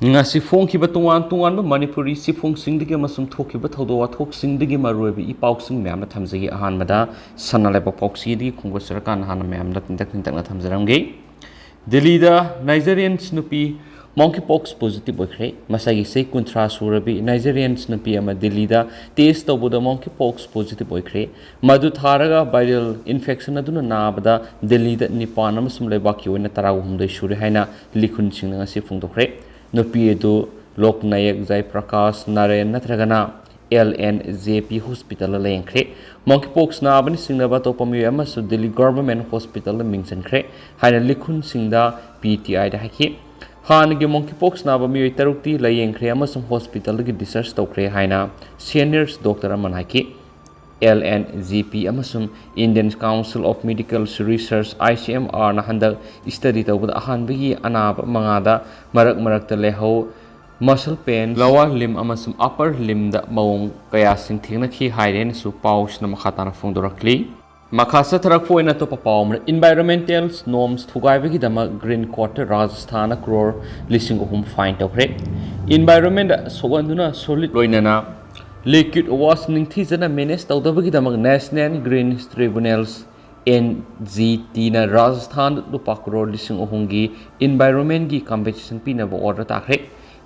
ngasi phongkiba tungan Manipuri sifungsingdigi amasung thokiba thodo wathokingdigi maruibi ipausing myamna thamjagi ahanmada sanalaiba pauksidi khungwa sarakan hana myamna tintak thamjaramge Delhi da Nigerian snupi monkeypox positive oikre masagi sei kuntra surabi Nigerian snupi ama Delhi da test toboda monkeypox positive oikre madu tharaga viral infection aduna nabada Delhi da nipan amasum lebaki oina tarahumdai sure haina likhun singna ngasi phungdokre Nupi itu Lok Nayak Jai Prakash Naren Natragana LNJP Hospital lengkre monkeypox na abani singna ba to pamiyo amasu Delhi Government Hospital mingsan kre haina likhun singda PTI da haki han ge monkeypox na ba miyo tarukti layeng kre amasum hospital gi research to kre haina seniors doctor aman haki LNGP amasum Indian Council of Medical Research ICMR na handak study tawbada ahanbagi anaba mangada marak leho muscle pain lower limb amasum upper limb da maung kaya sing thingna khi haiden su paus na makhatana phongdorakli makasa tharakpo ina to papawm environmental norms thugaibagi dama green quarter Rajasthan crore lising ohum fine tokre environment soganduna solid loinana liquid wash ningthijana manage tawdabagi damak National Green Tribunals NGT na Rajasthan lupa crore lising ohungi environment gi competition pinaba order takre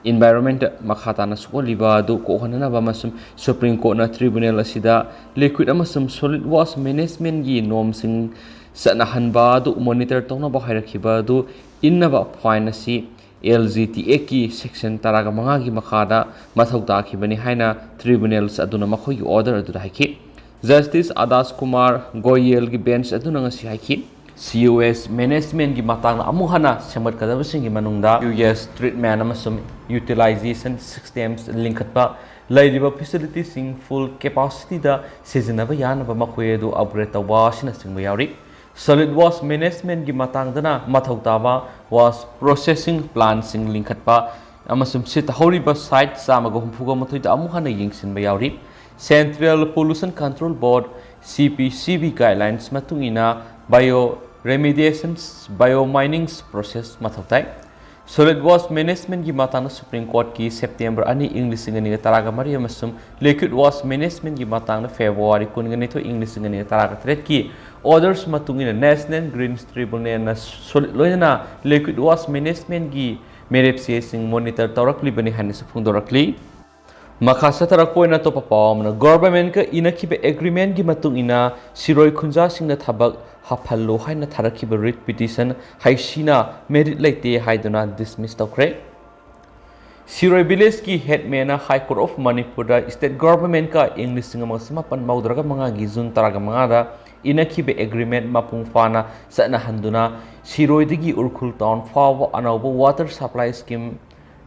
environment makhatana sukoliba du kohana ba masum Supreme Court na tribunal asida liquid amasum solid waste management gi norm sing sanahanba du monitor tawna ba hairakhiba du innaba fine asi LGTA ki section taraga manga gi makhada mathau ta khibani haina tribunals aduna makhoi gi order adu haiki Justice Adas Kumar Goyal gi bench aduna ngasi haiki COS management gi matang na amuhana semat kadaba singi manungda US treatment amasum utilization systems linkatpa laidiba facility sing full capacity da sejanaba yanaba makhoi adu upgrade tawba sina singba yauri solid waste management gi matangdana mathautaba was processing plant sing linkatpa amasum sit horiba site samaga humfuga mathoida amuhana yingsin bayauri Central Pollution Control Board CPCB guidelines matungina bio remediations bio mining process mathautai solid waste management gi matana Supreme Court ki September ani English ngani taraga mari amasum liquid waste management gi matana February kungani to English ngani taraga threat ki orders matungina National Green Tribunal na solid loina liquid waste management gi merit sing monitor tawrakli bani hanis phungdorakli makhasa tarakpoina to papawm na government ka inakibe agreement gi matungina siroi khunja singna thabak haphallo haina tharakiba writ petition haisina merit laite haiduna dismiss tawkre Siroi village ki headman na High Court of Manipur da state government ka English singa samapan maudraga manga gi jun taraga manga da inakibe agreement mapung fana sana handuna Siroi digi urkhul town fawa anauba water supply scheme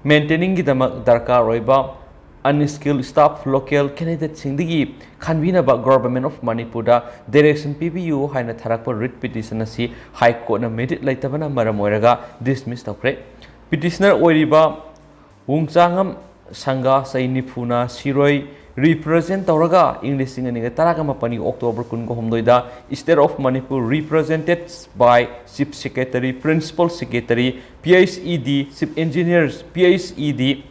maintaining gi dama darkar roiba unskilled staff local candidate singdigi khanbina ba government of Manipur da direction PBU haina tharakpa writ petition asi High Court na merit laitabana maram oiraga dismiss tawkre petitioner oiriba Wungchangam Sangha Sainipuna Siroi represent Tauraga English in Taraga Mapani October Kungo Homdoida State of Manipur represented by Chief Secretary, Principal Secretary, PSED, Chief Engineers, PSED,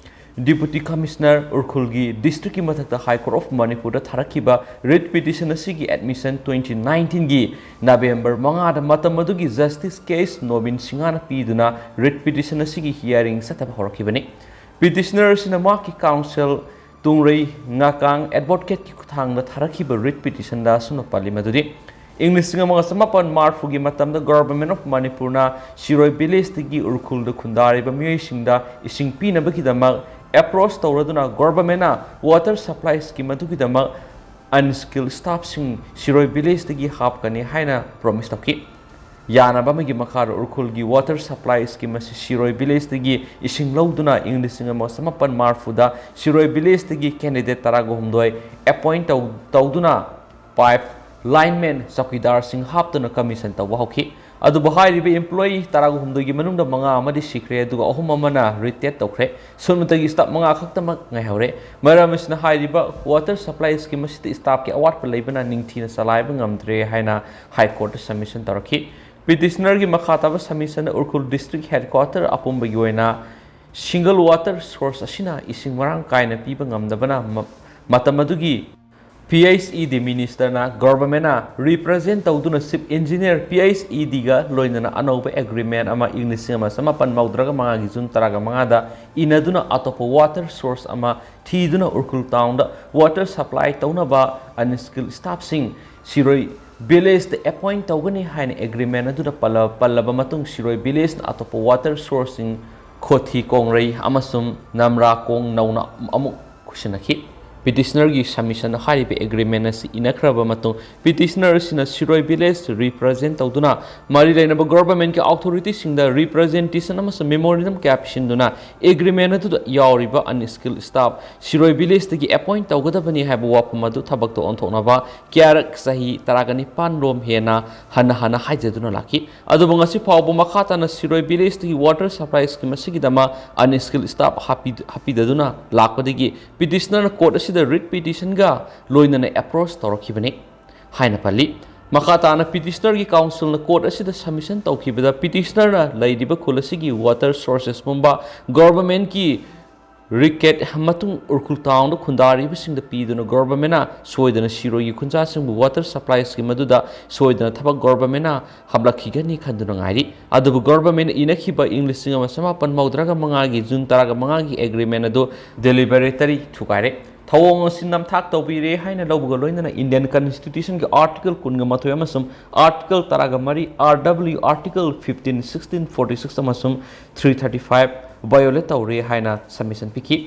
Deputy Commissioner Urkulgi, District Mathata High Court of Manipur, Tarakiba, writ petition Sigi admission 2019 gi November Mangada Matamadugi Justice Case Nobin Singana Piduna, writ petition Sigi hearing set up Horkibani. Petitioners in the Maki Council Tungrei Ngakang Advocate Kutang the Tarakiba writ petition da Sunopali Madudi. English Singama Samapan Marfugi Matam the government of Manipurna Shiroi Bilistigi Urkul the Kundari Miyoising da Ising Pina Bakidama approach Tauraduna governmenta water supply scheme Matukidama unskilled staff sing Shiroi Bilistigi Hapkani Haina promise Taki. Yana Bamagi Makar Urkulgi water supply scheme Shiroi Bilistigi Ising Lauduna English Singama Samapan Marfuda Shiroi Bilistigi candidate Tarago Humdoi appoint Tauduna pipe lineman Sakidar Singh Haptuna commission Tawaki Adubahai employee Tarago Humdogi Manunda Manga Madi Sikre Duga Homamana Ritet Tokre Sunutagi stop Manga Haktamak Nahore Maramis na Haiba water supply scheme staff award for Labana Ningtina Salibangam Dre Haina High Court submission Taraki Petitioner gi makhataba submission Urkul district headquarter apum bayoina single water source asina ising marang kaina piba ngamdabana matam adugi PHED Minister na government na represent tawduna Chief Engineer PHED ga loinana anoba agreement ama English ama samapan maudraga mga gizun taraga mga da inaduna atopo water source ama thiduna urkul town da water supply tawna ba unskilled staff sing siroi village the appoint tawgani haina agreement aduna pallaba matung siroi village na atopo water sourcing khothi kongrei amasum namra kong nauna amuk kushinaki petitioner gi submission haribe agreement asi inakraba matung petitioner sina siroi village represent tawduna mari laina ba government ki authority singda representation amasum memorandum caption duna agreement atu yauriba unskilled staff siroi village tagi appoint tawgadabani haiba wapam adu thabak to onthokna ba kyarak sahi taragani pan rom hena hana haijaduna laki adu bangasi pawbo makhata na siroi village tagi water supply scheme asigidama unskilled staff happy daduna lakpadagi petitioner court the writ petition ga loinana approach torokibani haina pali makata na petitioner gi council na court asida submission tawkibada petitioner na laidiba khulasi water sources mumba government ki ricket matung urkul town da khundari bising da piduna government na soidana siro gi khunja sing water supply scheme aduda soidana thaba government na hablakhi gani khanduna ngari adu government inakhiba english singa samapan maudraga manga gi jun taraga manga gi agreement adu deliberatory thukare thawong sinam thak tawbire haina lawbuga loinana Indian Constitution ki article kunga mathoi amasum article taraga mari RW article 15 16 46 amasum 335 violate tawre haina submission piki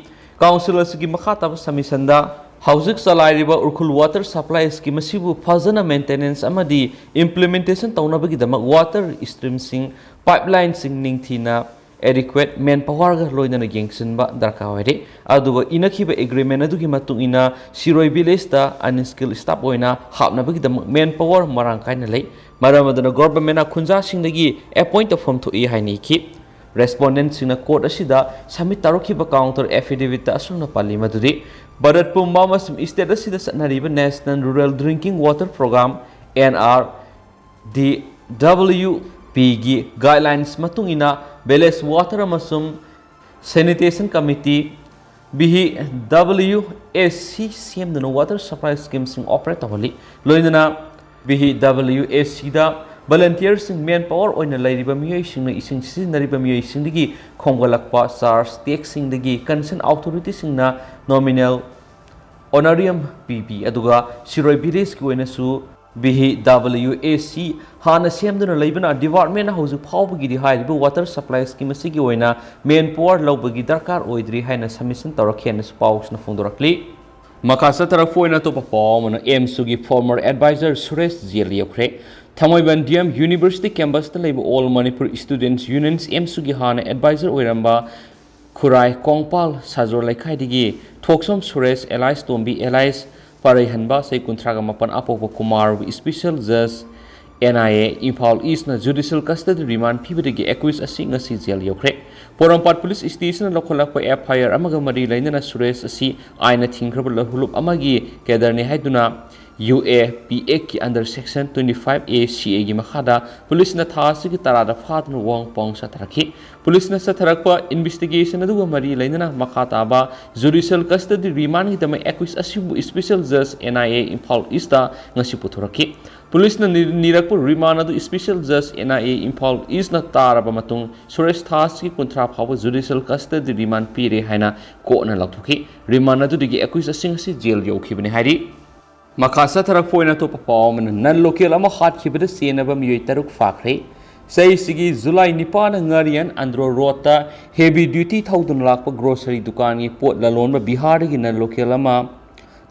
council asigi makhata submission da houzik salairiba urkul water supply scheme asibu fazana maintenance amadi implementation tawnabagi dama water stream sing pipeline sing ningthina adequate manpower ga loinana gengsin ba darka hoire aduga inakhiba agreement adugi matung ina siroi village ta unskilled staff oina hapna bagi da manpower marang kaina lei maramadana government na khunja singdagi appoint of form to e haini ki respondent singna court asida submit tarokhiba counter affidavit ta asungna pali maduri barat pumba masum state asida satnariba national rural drinking water program NRDWP gi guidelines matung ina Balanced water amasum sanitation committee BHWSC CM water supply schemes operate tawali loinana BHWSC da volunteers manpower oina lairiba Miyoising na ising sisinariba Miyoising digi khongalakpa charge tax sing digi concerned authority sing na nominal honorarium PP aduga siroi village ki oina su BHWSC hana semduna leibana department hauju phawbagi di haiba water supply scheme asigi oina manpower lawbagi darkar oidri haina submission tawrakhen spouse na phungdorakli makasa tarak foina to papomana MSUgi former advisor Suresh Jeliokre Thamoiban DM University campus ta leiba all Manipur students unions MSUgi hana advisor oiramba Khurai Kongpal Sajor Laikhai digi Thoksom Suresh Elias Tombi Elias Parai hanba say kuntraga mapan apopo Kumar special judge NIA Imphal East na judicial custody remand pibidagi accused asi ngasi jail yokre Porampat police station lokholakpa FIR amaga mari lainana Suresh asi aina thingkraba lahulup amagi kedarni haiduna UAPA ki under section 25A CA gi makhada police na thasi ki tarada phatnu wong pong satrakhi police na satharakpa investigation adu mari lainana makhata ba judicial custody remand gi tama accused asibu special judge NIA Imphal East ta ngasi puthuraki police na nirakpu remand adu special judge NIA Imphal East na taraba matung Suresh thasi ki kontra phawa judicial custody remand pire haina ko na lakhuki remand adu digi accused asing si jail yokhibani hari Makasa tarak poina to papawman nan local ama hat khibada senaba Miyoi taruk fakre sai sigi July nipan ngarian andro rota heavy duty thoudun lakpa grocery dukan gi pot lalonba Bihar gi nan local ama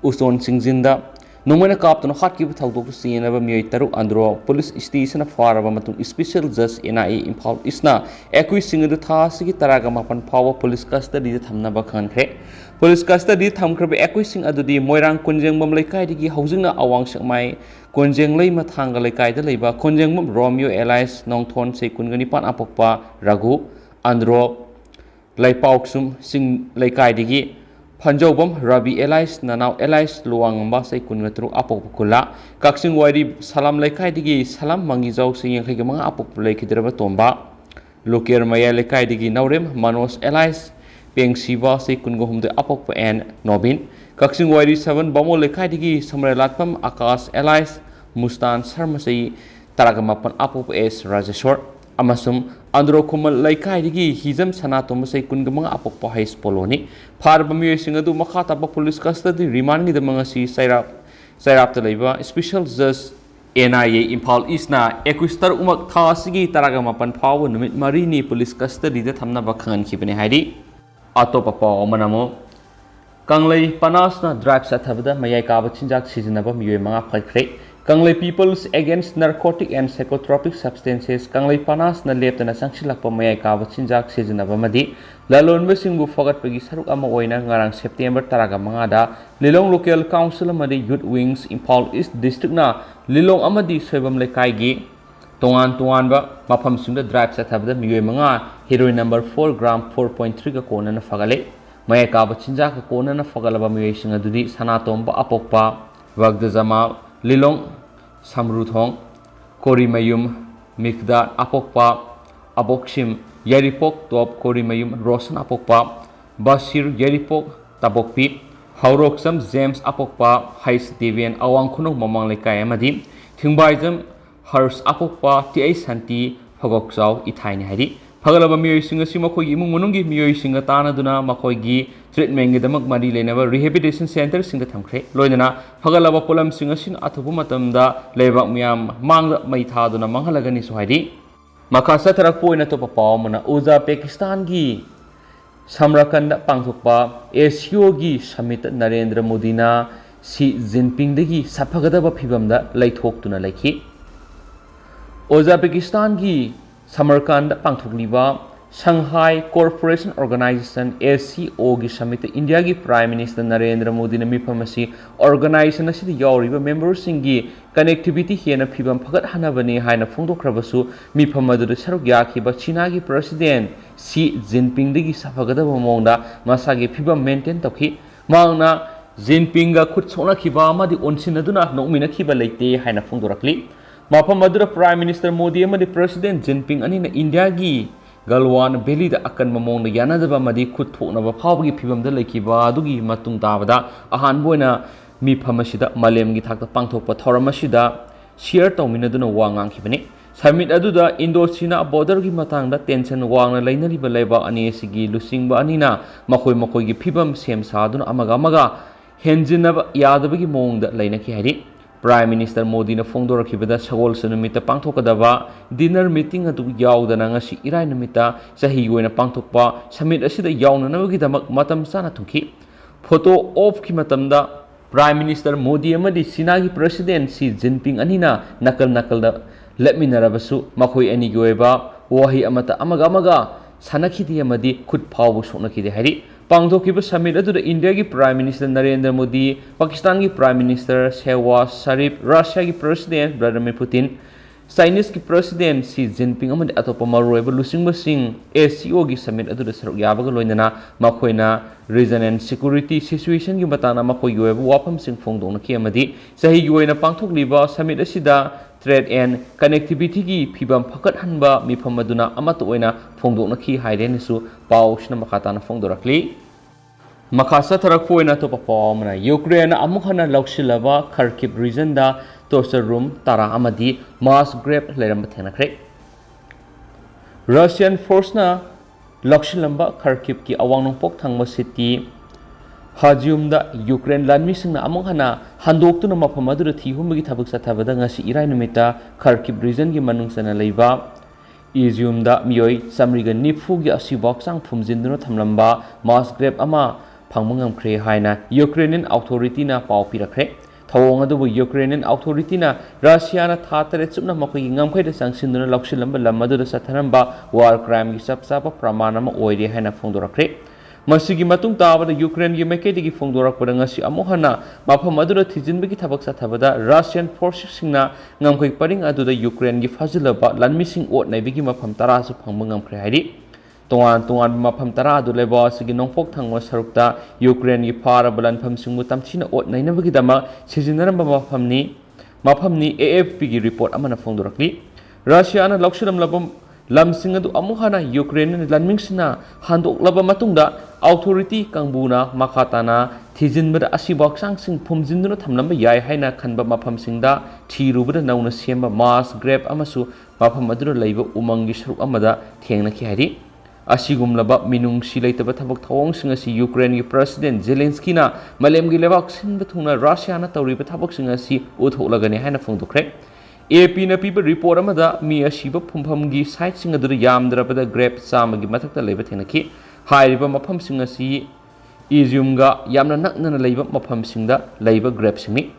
uson singjinda nomana kaptun hat khib thoudok senaba Miyoi taruk andro police station faraba matung special judge NIA Imphal isna ekui singu tha sigi taraga mapan phawa police custody thamnaba khankhre Police custody thamkraba ekwising adudi moirang kunjengbam laikai digi housingna awang sakmai kunjenglei mathanga laikai da leiba kunjengbam Romeo Elias nongthon se kungani pan apokpa Raghu Andro laipauk sing laikai digi Phanjobam Rabi Elias nanau Elias luangamba se kungatru apokpukula kaksing wari salam laikai digi salam mangi jaw sing yangai gamang apok laikidraba tomba loker maya lekaidigi naurem manos allies pengsiba se kungahumde apokpa and nobin Kakching wairi 7 bamo lekaidigi samrelatpam akas allies mustan sarmasai taragamapan apop s rajeshwar amasum andro kumal lekaidigi hizam sanatomsai kungamang apokpa high poloni farba Miyoising adu makhataba police custody remand gi damangasi sairap leba special judge NIA Impal East na 21 umak thasigi taragamapan phaw numit marini police custody da Thamlamba khangan khibani haidi atopa paw manamo Kanglei panas na drive sathabada mayai kaba chinjak sizinaba miyoi manga phaikhre Kanglei Peoples Against Narcotic and Psychotropic Substances Kanglei panas na leptana sangsilakpa mayai kaba chinjak sizinaba madi lalonba singbu fogatpagi saruk ama oina ngarang September taraga manga da Lilong Local Council amadi Youth Wings Impal East District na Lilong amadi soibam lekai gi tongan ba mafam singda drive sathabada miyoi manga heroin number 4 gram 4.3 ka kona na fagale Maya kaba chinja ka kona na fagalaba Miyoising adudi sanatomba apokpa wagdazama Lilong samruthong korimayum mikdar apokpa abokshim yaripok top korimayum rosan apokpa basir yaripok tabokpi hauroksam James apokpa hais devian awang khunok mamang lekai amadi thingbaijam hars apokpa ti ai santi phagokchau ithaini haidi Pagalaba Miyoising asi makhoi imung munungi Miyoising tana duna makhoi gi treatment gi damak mari lenaba rehabilitation center singa thamkhre loinana pagalaba polam sing asin athubu matamda lebak miyam mangda mai tha duna manghalagani sohaidi makasa tharak poina to papaw mana Uzbekistan gi samrakanda pangthokpa ASEO gi summit Narendra Modi na Xi Jinping dagi saphagadaba phibamda laithok tuna laikhi Uzbekistan gi Samarkand pangthokliba Shanghai Cooperation Organization ASEO gi summit India gi Prime Minister Narendra Modi na miphamasi organization asidi yauriba members singi connectivity hena phibam phagat hanabani haina phongdokrabasu mipham adu saruk yakhiba China gi President Xi Jinping digi safagadaba mongda masagi phibam maintain tokhi mangna Jinping ga khut sona khiba amadi onsinaduna nokmina khiba leite haina phongdorakli Mafam Madura Prime Minister Modi amadi President Jinping ani na India gi Galwan Valley da akan mamong na yanadaba madi khut thoknaba phawgi phibamda laikhiba adugi matung tabada ahan boina mi phamasida malem gi thakta pangthokpa thoramasida share tawminaduna wangang khibani summit aduda Indo-China border gi matangda tension wangna lainariba laiba ani sigi lusingba anina makhoi gi phibam sem saduna amaga henjinaba yadabagi mongda lainaki haidi Prime Minister Modi na phongdorakibada sagol sanumita pangthokadaba dinner meeting adu yaudana ngasi irai numita sahi goina pangthokpa summit asida yaunanabagi damak matam sana thungki photo of ki matamda Prime Minister Modi amadi China gi President Xi Jinping anina nakal da lepminarabasu makhoi ani goiba wahi amata amaga sanakhidi amadi khut phawbu soknakhidi hari Pangthokiba summit adu India gi Prime Minister Narendra Modi, Pakistan gi Prime Minister Shehbaz Sharif, Russia gi President Vladimir Putin, Chinese gi President Xi Jinping amadi atopa maroiba lusingba sing ASEO gi summit adu saruk yabaga loinana makhoina region and security situation gi matana makhoi gi wapam sing phongdongna ki amadi sahi gi oina pangthokliba summit asida trade and connectivity gi phibam phakat hanba mifam aduna amata oina phongdokna ki hairenisu pawsna makhatana phongdorakli makhasa tharak poina to papamna Ukraine amukhana loksilaba Kharkiv region da torture room tara amadi mass grave leramba thenakre Russian force na loksilamba Kharkiv ki awangnongpok thangma city Hajumda Ukraine lanmisingna amukhana handoktuna mafam adu thihumgi thabak sathabada ngasi irai numita Kharkiv region gi manungsana leiba Izumda Miyoi samriga nifu gi Ashiba Hakchang Phumjinduna Thamlamba mass grave ama phangmangam khre haina Ukrainian authority na paw pirakre thawong adu Ukrainian authority na Russia na thatare chupna makoi ngamkhaida sangsinduna loksilamba lamadu satharamba war crime gi sapsapa pramanama oire haina phongdorakre Masigi matung tabada Ukraine gi maikedi gi phongdorakpada ngasi amuhana mafam adura thijinbagi thabak sathabada Russian forces singna ngamkhoi paring aduda Ukraine gi fazilaba lanmising Ot-Neiraga mafam tara su phangma ngamkhre haidi tongan mafam tara adu leba sigi nongpok thangwa sarukta Ukraine gi phara balanpham singmu tamchina Ot-Neiraga gi dama sijinaramba mafamni AFP gi report amana phongdorakli Russia na lokshidam labam lamsing adu amu hana Ukraine lanmingsina handoklaba matungda authority kangbuna makhatana thijinbada Ashiba Hakchang Phumjinduna Thamlamba yai haina khanba mafamsingda thirubada nauna semba mass grave amasu mafam adura leiba umangi saruk amada thengnaki hari Asigumlaba minung silaitaba thabak thawongsing asi Ukraine President Zelensky na malemgi lebak sinba thungna Russia na tawriba thabaksing asi utholagani haina phongdokre AP na piba report amada mi Ashiba phumphamgi site sing adu yamdrabada grave chamagi mathakta leiba thenaki hairiba mafamsing asi Iziumga yamna naknana leiba mafamsingda leiba grave singni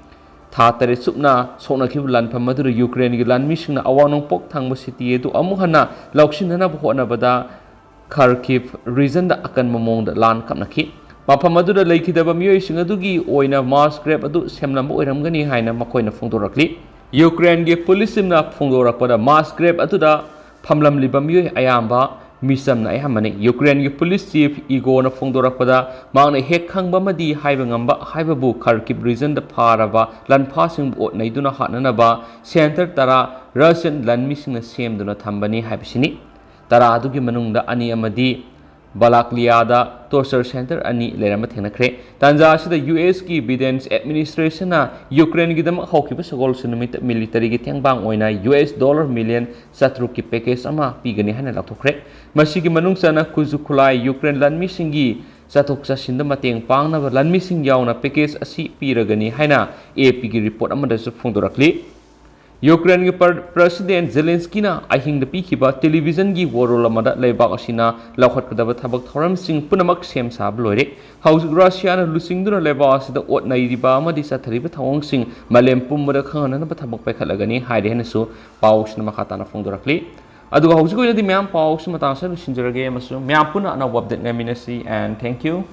tha tare supna sonakhibu lanpham madura Ukraine gi lanmisingna awanong pok thangba city edu amuhana lauksinana bhonabada Kharkiv region da akan mamong da lan kapnaki mafam adu da leikidaba Miyoising adugi oina mass grave adu semlamba oiramgani haina makoina phongdorakli Ukraine gi police na phongdorakpada mass grave adu da phamlamliba Miyoi ayamba misam na ayhamani Ukraine gi police chief Igor na phongdorakpada mangna hek khangba madi haiba ngamba haibabu Kharkiv region da pharaba lanphasing Ot-Neiraga hatnaba center tara Russian lanmising na semduna thambani haibisini Tara adugi manungda ani amadi Balakliada torture center ani lerama thengnakre tanja asida US ki Biden administration na Ukraine gi dam hawkiba sagol sunumit military gi thengbang oina $1 million satru ki package ama pigani hana lathokre masigi manungsana kuzukhulai Ukraine lanmising gi chathok chasinda mateng pangna lanmising yauna package asi piragani haina AP gi report amada su phongdorakli Ukraine ki President Zelensky na ahing da pikiba television gi warol amada leibak asina laukhatkadaba thabak thoram sing punamak sem sab loire haus Russia na lusingduna leibak asida Ot-Neiraga amadi sathariba thawong sing malem pummada khangana na thabak paikhalagani haide hanasu pausna makhatana phongdorakli aduga hausi ko yadi myam paus matasa lusinjarage amasu myam puna na update ngaminasi and thank you